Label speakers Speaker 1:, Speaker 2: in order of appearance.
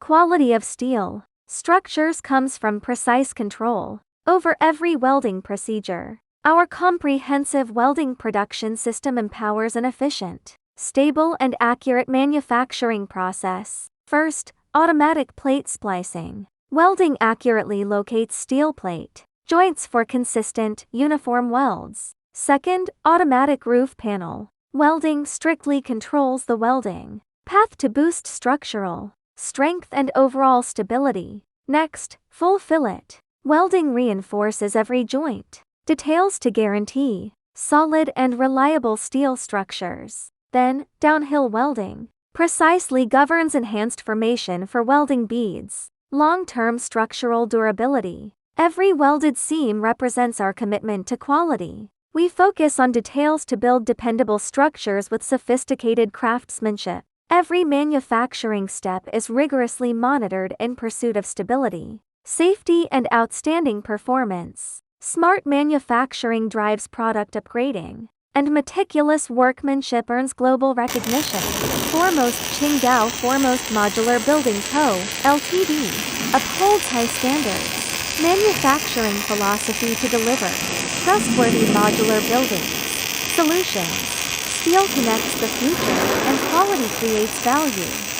Speaker 1: Quality of steel. Structures comes from precise control over every welding procedure. Our comprehensive welding production system empowers an efficient, stable, and accurate manufacturing process. First, automatic plate splicing. Welding accurately locates steel plate joints for consistent, uniform welds. Second, automatic roof panel. Welding strictly controls the welding path to boost structural strength and overall stability. Next, full fillet. Welding reinforces every joint details to guarantee solid and reliable steel structures. Then, downhill welding precisely governs enhanced formation for welding beads. Long-term structural durability. Every welded seam represents our commitment to quality. We focus on details to build dependable structures with sophisticated craftsmanship. Every manufacturing step is rigorously monitored in pursuit of stability, safety, and outstanding performance. Smart manufacturing drives product upgrading, and meticulous workmanship earns global recognition. Foremost Qingdao Foremost Modular Building Co., Ltd. upholds high standards. Manufacturing philosophy to deliver trustworthy modular buildings. Solutions. Steel connects the future, and quality creates value.